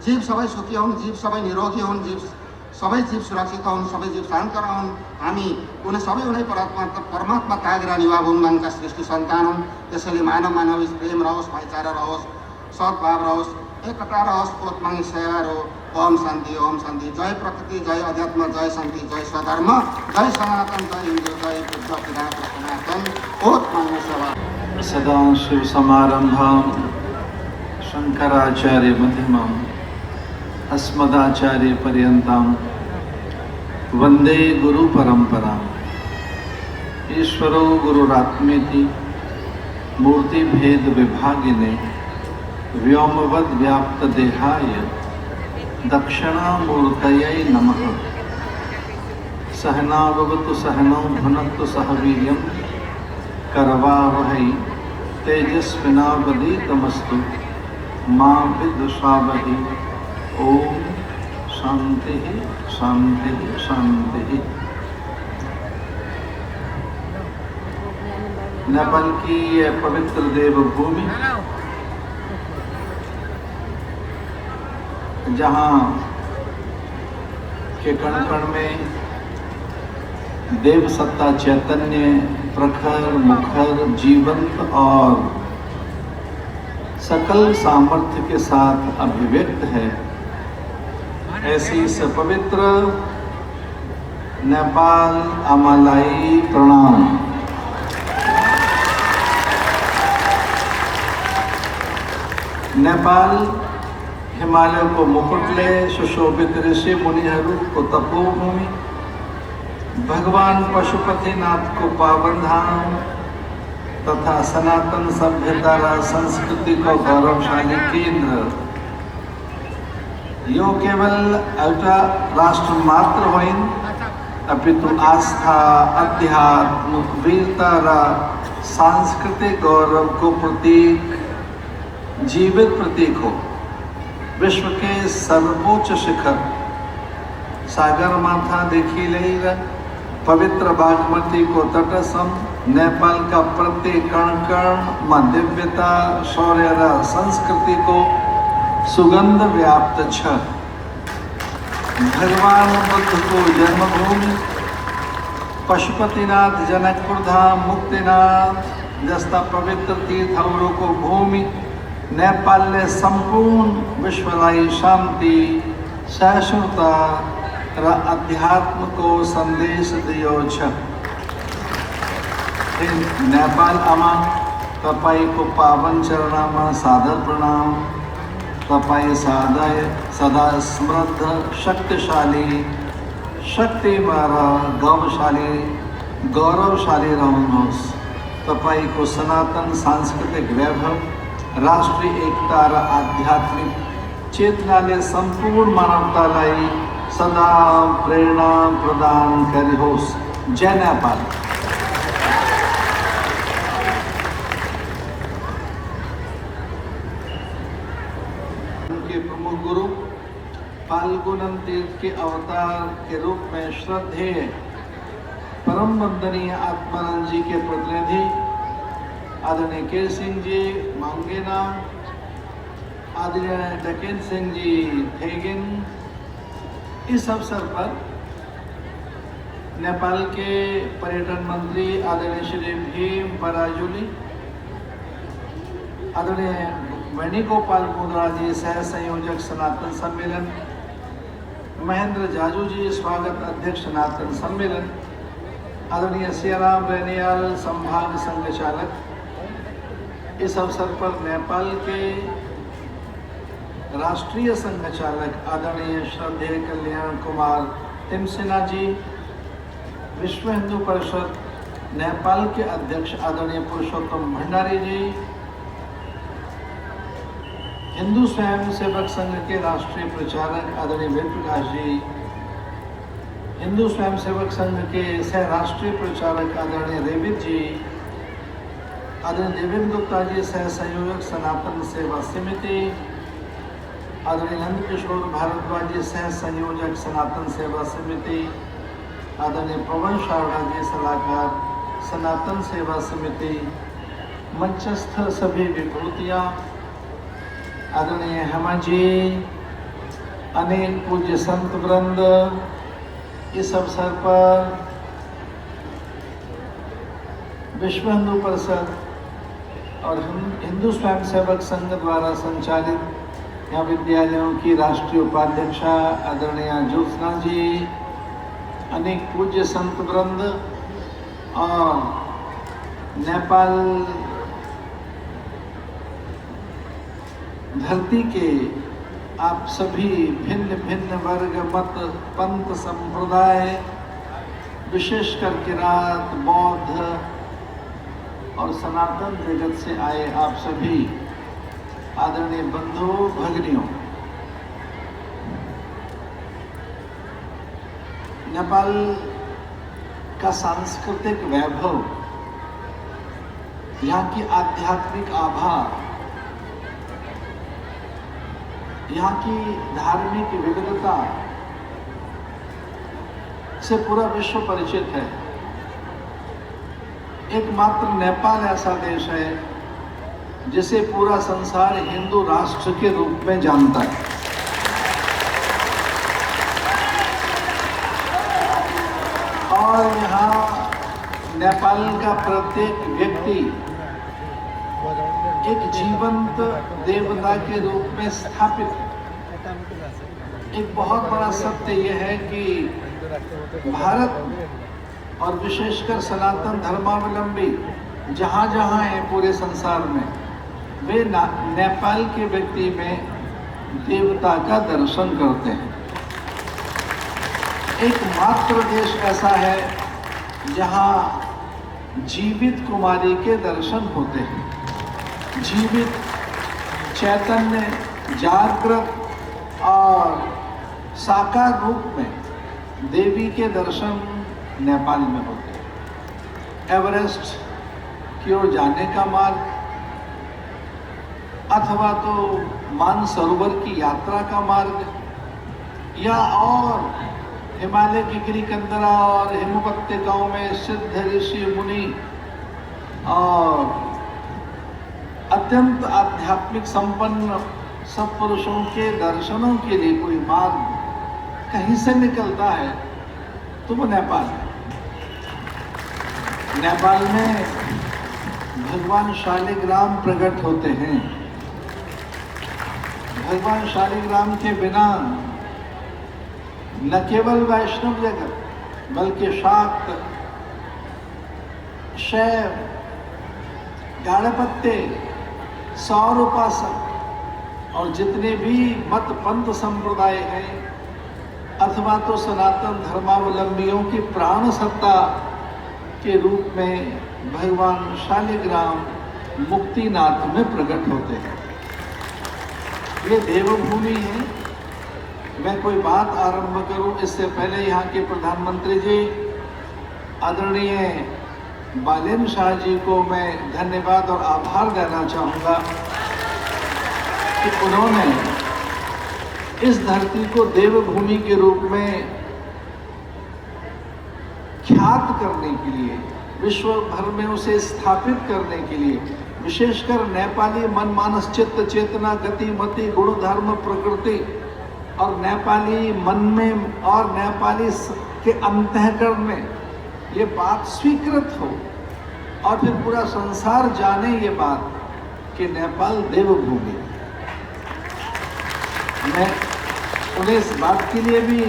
जीव सबै सुखी हुन्, जीव सबै निरोगी हुन्, सबै जीव सुरक्षित हुन्, सबै जीव शान्त रहन्। हामी सबै उनै परमात्मा तागेर निभाउन् मानका सृष्टि सन्तान हुन्। त्यसैले मानव प्रेम रहोस्, भाइचारा रहोस्, सद्भाव रहोस्, एकता रहोस्, पोतमागी सेवा रहो। ओम शान्ति, ओम शान्ति। जय प्रकृति, जय अध्यात्म, जय शान्ति, जय स्वधर्म, जय सनातन, जय हिन्दू, जय बुद्ध, किराँत र सनातन। पोतमागी सेवा।
सदाशिव समारंभां शंकराचार्य मध्यमाम् अस्मदाचार्य पर्यन्तां वंदे गुरु परंपराम्। ईश्वरो गुरुरात्मेति मूर्ति भेद विभागिने व्योमवद् व्याप्त देहाय दक्षिणामूर्तये नमः। सहनाववतु सहनौ भुनक्तु सह वीर्यं करवावहै तेजस्विनावधीतमस्तु माँ विद्विषावहै। ओम शांति शांति शांति। नेपाल की यह पवित्र देवभूमि, जहाँ के कण कण में देव सत्ता चैतन्य प्रखर मुखर जीवंत और सकल सामर्थ्य के साथ अभिव्यक्त है, ऐसी इस पवित्र नेपाल आमालाई प्रणाम। नेपाल हिमालय को मुकुटले सुशोभित ऋषि मुनिहरू को तपोभूमि, भगवान पशुपतिनाथ को पावन धाम तथा सनातन सभ्यता व संस्कृति को गौरवशाली केंद्र, यो केवल एउटा राष्ट्र मात्र होइन, अपितु आस्था अध्यात्म वीरता र सांस्कृतिक गौरव को प्रतीक, जीवित प्रतीक हो। विश्व के सर्वोच्च शिखर सागर माथा देखी लई, पवित्र बागमती को तटसम, नेपाल का प्रत्येक कण कण में दिव्यता शौर्य र संस्कृति को सुगंध व्याप्त छ। भगवान बुद्ध को जन्मभूमि, पशुपतिनाथ जनकपुर धाम, मुक्तिनाथ जस्ता पवित्र तीर्थहरू को भूमि, नेपाल ने संपूर्ण विश्वलाई शांति सहिष्णुता र अध्यात्म को संदेश दियो छ। नेपाल आमा, तपाईको पावन चरणमा सादर प्रणाम। तपाईं सदा समृद्ध शक्तिशाली शक्तिमान गौरवशाली रहनुहोस्। तपाईको सनातन सांस्कृतिक वैभव, राष्ट्रिय एकता र आध्यात्मिक चेतनाले संपूर्ण मानवतालाई सदा प्रेरणा प्रदान गरिहोस्। जय नेपाल। उनके प्रमुख गुरु फाल्गुनम तीर्थ के अवतार के रूप में श्रद्धेय परम वंदनीय आत्मानंद जी के प्रतिनिधि आदरणीय के सिंह जी मांगेना, आदरणीय डकेन सिंह जी थेगिन, इस अवसर पर नेपाल के पर्यटन मंत्री आदरणीय श्री भीम पराजुली, आदरणीय वेणुगोपाल मुद्रा जी सह संयोजक सनातन सम्मेलन, महेंद्र जाजू जी स्वागत अध्यक्ष सनातन सम्मेलन, आदरणीय सियाराम रेनियाल संभाग संघ चालक, इस अवसर पर नेपाल के राष्ट्रीय संघ चालक आदरणीय श्रद्धेय कल्याण कुमार तिमसेना जी, विश्व हिंदू परिषद नेपाल के अध्यक्ष आदरणीय पुरुषोत्तम भंडारी जी, हिंदू स्वयं सेवक संघ के राष्ट्रीय प्रचारक आदरणीय वेद प्रकाश जी, हिंदू स्वयं सेवक संघ के सह राष्ट्रीय प्रचारक आदरणीय रेवित जी, आदरणीय देवेंद्र गुप्ता जी सह संयोजक सनातन सेवा समिति, आदरणीय नंद किशोर भारद्वाज जी सह संयोजक सनातन सेवा समिति, आदरणीय पवन शारदा जी सलाहकार सनातन सेवा समिति, मंचस्थ सभी विभूतियाँ, आदरणीय हेमा जी, अनेक पूज्य संत वृंद, इस अवसर पर विश्व हिंदू परिषद और हिंदू स्वयंसेवक संघ द्वारा संचालित यहाँ विद्यालयों की राष्ट्रीय उपाध्यक्षा आदरणीय ज्योत्सना जी, अनेक पूज्य संत वृंद और नेपाल धरती के आप सभी भिन्न भिन्न वर्ग मत पंथ संप्रदाय, विशेषकर किरात बौद्ध और सनातन जगत से आए आप सभी आदरणीय बंधु भगिनियों, नेपाल का सांस्कृतिक वैभव, यहाँ की आध्यात्मिक आभा यहाँ की धार्मिक विविधता से पूरा विश्व परिचित है। एकमात्र नेपाल ऐसा देश है जिसे पूरा संसार हिंदू राष्ट्र के रूप में जानता है। और यहाँ नेपाल का प्रत्येक व्यक्ति एक जीवंत देवता के रूप में स्थापित है। एक बहुत बड़ा सत्य यह है कि भारत और विशेषकर सनातन धर्मावलंबी जहाँ जहाँ हैं पूरे संसार में, वे नेपाल के व्यक्ति में देवता का दर्शन करते हैं। एकमात्र देश ऐसा है जहाँ जीवित कुमारी के दर्शन होते हैं। जीवित चैतन्य जागृत और साकार रूप में देवी के दर्शन नेपाल में होते हैं। एवरेस्ट की ओर जाने का मार्ग अथवा तो मानसरोवर की यात्रा का मार्ग या और हिमालय की गिरिकंदरा और हिमपत्यकाओं में सिद्ध ऋषि मुनि और अत्यंत आध्यात्मिक संपन्न सत्पुरुषों के दर्शनों के लिए कोई मार्ग कहीं से निकलता है तो वो नेपाल है। नेपाल में भगवान शालिग्राम प्रकट होते हैं। भगवान शालिग्राम के बिना न केवल वैष्णव जगत बल्कि शाक्त, शैव, गाढ़पत्य, सौर उपासक और जितने भी मत पंथ संप्रदाय हैं अथवा तो सनातन धर्मावलंबियों की प्राण सत्ता के रूप में भगवान शालिग्राम मुक्तिनाथ में प्रकट होते हैं। ये देवभूमि है। मैं कोई बात आरंभ करूं इससे पहले यहाँ के प्रधानमंत्री जी आदरणीय बालेन्द्र शाह जी को मैं धन्यवाद और आभार देना चाहूँगा कि उन्होंने इस धरती को देवभूमि के रूप में ख्यात करने के लिए, विश्व भर में उसे स्थापित करने के लिए, विशेषकर नेपाली मन मानस चित्त चेतना गति मति गुण धर्म प्रकृति और नेपाली मन में और नेपाली के अंतःकरण में ये बात स्वीकृत हो और फिर पूरा संसार जाने ये बात कि नेपाल देवभूमि। मैं उन्हें इस बात के लिए भी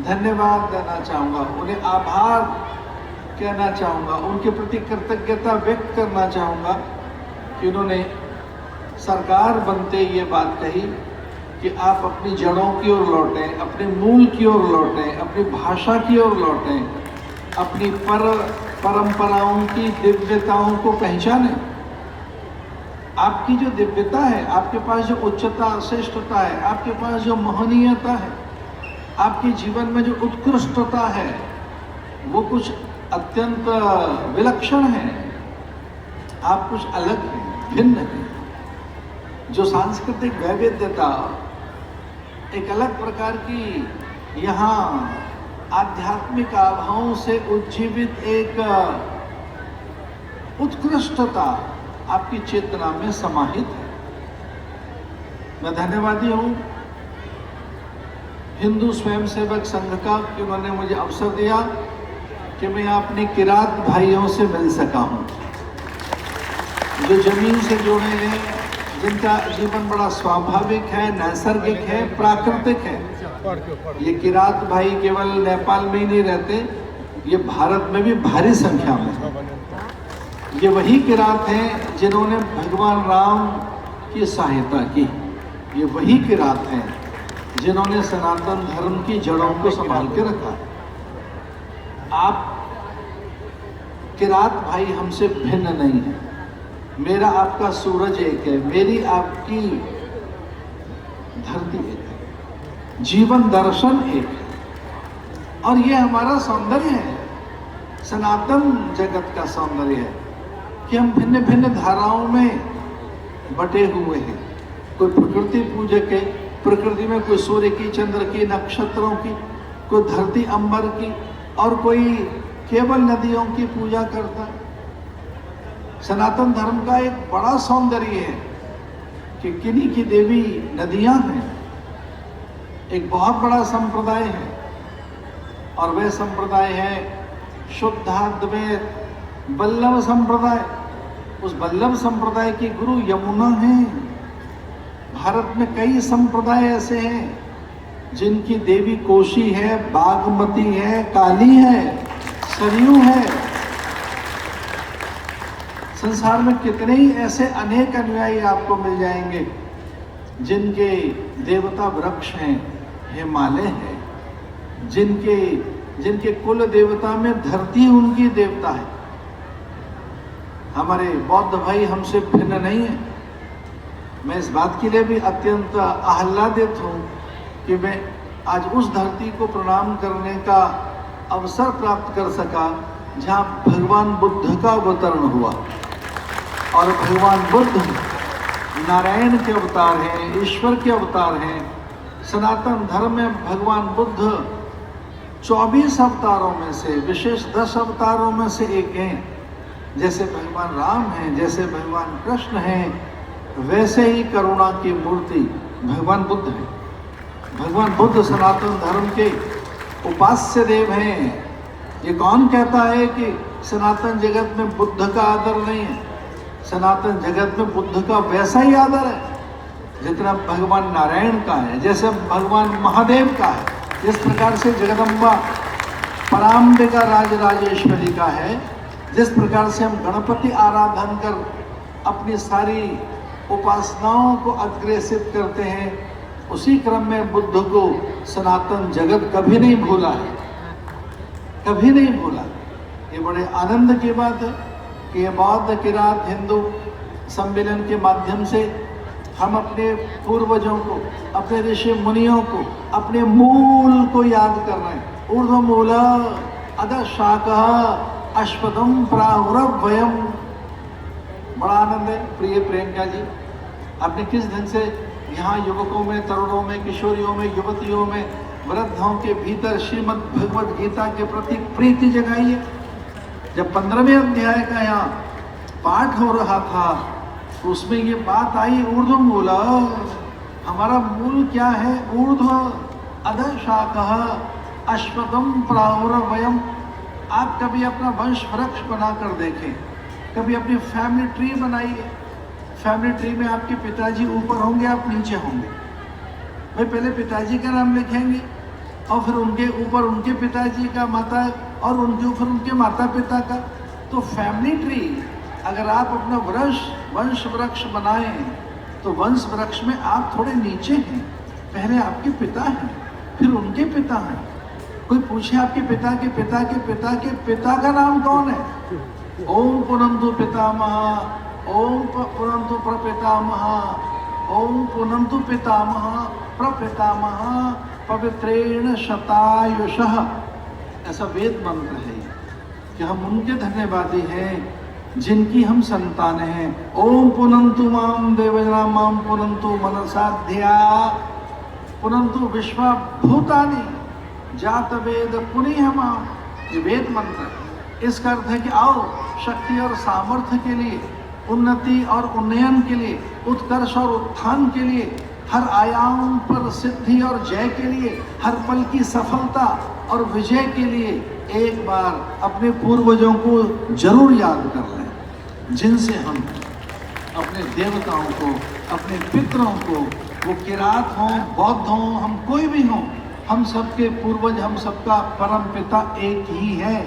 धन्यवाद देना चाहूँगा, उन्हें आभार कहना चाहूँगा, उनके प्रति कृतज्ञता व्यक्त करना चाहूँगा कि उन्होंने सरकार बनते ये बात कही कि आप अपनी जड़ों की ओर लौटें, अपने मूल की ओर लौटें, अपनी भाषा की ओर लौटें, अपनी परंपराओं की दिव्यताओं को पहचानें। आपकी जो दिव्यता है, आपके पास जो उच्चता श्रेष्ठता है, आपके पास जो महनीयता है, आपके जीवन में जो उत्कृष्टता है, वो कुछ अत्यंत विलक्षण है। आप कुछ अलग हैं, भिन्न हैं। जो सांस्कृतिक वैविध्यता, एक अलग प्रकार की यहाँ आध्यात्मिक आभाओं से उज्जीवित एक उत्कृष्टता आपकी चेतना में समाहित है। मैं धन्यवादी हूँ हिंदू स्वयंसेवक संघ का कि उन्होंने मुझे अवसर दिया कि मैं अपने किरात भाइयों से मिल सका हूँ, जो जमीन से जुड़े हैं, जिनका जीवन बड़ा स्वाभाविक है, नैसर्गिक है, प्राकृतिक है। ये किरात भाई केवल नेपाल में ही नहीं रहते, ये भारत में भी भारी संख्या में है। ये वही किरात हैं जिन्होंने भगवान राम की सहायता की। ये वही किरात हैं जिन्होंने सनातन धर्म की जड़ों को संभाल के रखा। आप किरात भाई हमसे भिन्न नहीं है। मेरा आपका सूरज एक है, मेरी आपकी धरती एक है, जीवन दर्शन एक है। और ये हमारा सौंदर्य है, सनातन जगत का सौंदर्य है कि हम भिन्न भिन्न धाराओं में बटे हुए हैं। कोई प्रकृति पूजक है, प्रकृति में कोई सूर्य की, चंद्र की, नक्षत्रों की, कोई धरती अंबर की, और कोई केवल नदियों की पूजा करता है। सनातन धर्म का एक बड़ा सौंदर्य है कि किन्हीं की देवी नदियां हैं। एक बहुत बड़ा संप्रदाय है और वह संप्रदाय है शुद्धाद्वैत वल्लभ संप्रदाय। उस वल्लभ संप्रदाय की गुरु यमुना है। भारत में कई संप्रदाय ऐसे हैं जिनकी देवी कोशी है, बागमती है, काली है, सरयू है। संसार में कितने ही ऐसे अनेक अनुयायी आपको मिल जाएंगे जिनके देवता वृक्ष हैं, हिमालय है, जिनके कुल देवता में धरती उनकी देवता है। हमारे बौद्ध भाई हमसे भिन्न नहीं है। मैं इस बात के लिए भी अत्यंत आह्लादित हूँ कि मैं आज उस धरती को प्रणाम करने का अवसर प्राप्त कर सका जहाँ भगवान बुद्ध का अवतरण हुआ। और भगवान बुद्ध नारायण के अवतार हैं, ईश्वर के अवतार हैं। सनातन धर्म में भगवान बुद्ध 24 अवतारों में से विशेष 10 अवतारों में से एक हैं। जैसे भगवान राम हैं, जैसे भगवान कृष्ण हैं, वैसे ही करुणा की मूर्ति भगवान बुद्ध हैं। भगवान बुद्ध सनातन धर्म के उपास्य देव हैं। ये कौन कहता है कि सनातन जगत में बुद्ध का आदर नहीं है? सनातन जगत में बुद्ध का वैसा ही आदर है जितना भगवान नारायण का है, जैसे भगवान महादेव का है, जिस प्रकार से जगदम्बा पराम्बिका राजराजेश्वरी का है, जिस प्रकार से हम गणपति आराधन कर अपनी सारी उपासनाओं को अग्रेसित करते हैं, उसी क्रम में बुद्ध को सनातन जगत कभी नहीं भूला है, कभी नहीं भूला। ये बड़े आनंद की बात है कि ये बौद्ध किरात हिंदू सम्मेलन के माध्यम से हम अपने पूर्वजों को, अपने ऋषि मुनियों को, अपने मूल को याद कर रहे हैं। ऊर्ध्वमूल अधः शाखः अश्वत्थं प्राहुरव्ययम्। बड़ा आनंद है प्रिय प्रियंका जी, आपने किस ढंग से यहाँ युवकों में, तरुणों में, किशोरियों में, युवतियों में, वृद्धों के भीतर श्रीमद् भगवद गीता के प्रति प्रीति जगाई है। जब 15वें अध्याय का यहाँ पाठ हो रहा था तो उसमें ये बात आई, ऊर्ध्वमूल, हमारा मूल क्या है? ऊर्ध्व अधः शाखः अश्वत्थं प्राहुरव्ययम्। आप कभी अपना वंश वृक्ष बनाकर देखें, कभी अपनी फैमिली ट्री बनाइए। फैमिली ट्री में आपके पिताजी ऊपर होंगे, आप नीचे होंगे। भाई पहले पिताजी का नाम लिखेंगे और फिर उनके ऊपर उनके पिताजी का, माता, और उनके ऊपर उनके माता पिता का। तो फैमिली ट्री अगर आप अपना वंश वृक्ष बनाएं तो वंश वृक्ष में आप थोड़े नीचे हैं। पहले आपके पिता हैं, फिर उनके पिता हैं। कोई पूछे आपके पिता के पिता के पिता के पिता का नाम कौन है? ओम पुनंतु पितामह, ओम पुनंतु प्रपितामह, ओम पुनंतु पितामह प्रपितामह पवित्रेण शतायुषः। ऐसा वेद मंत्र है कि हम उनके धन्यवादी हैं जिनकी हम संतान हैं। ओम पुनंतु माम देवजना माम पुनंतु मनसाध्या पुनंतु विश्वा भूतानि जात वेद पुनीह माम। ये वेद मंत्र है। इसका अर्थ है कि आओ शक्ति और सामर्थ्य के लिए, उन्नति और उन्नयन के लिए, उत्कर्ष और उत्थान के लिए, हर आयाम पर सिद्धि और जय के लिए, हर पल की सफलता और विजय के लिए एक बार अपने पूर्वजों को जरूर याद कर लें, जिनसे हम अपने देवताओं को, अपने पितरों को, वो किरात हों, बौद्ध हों, हम कोई भी हों, हम सबके पूर्वज, हम सबका परम पिता एक ही है।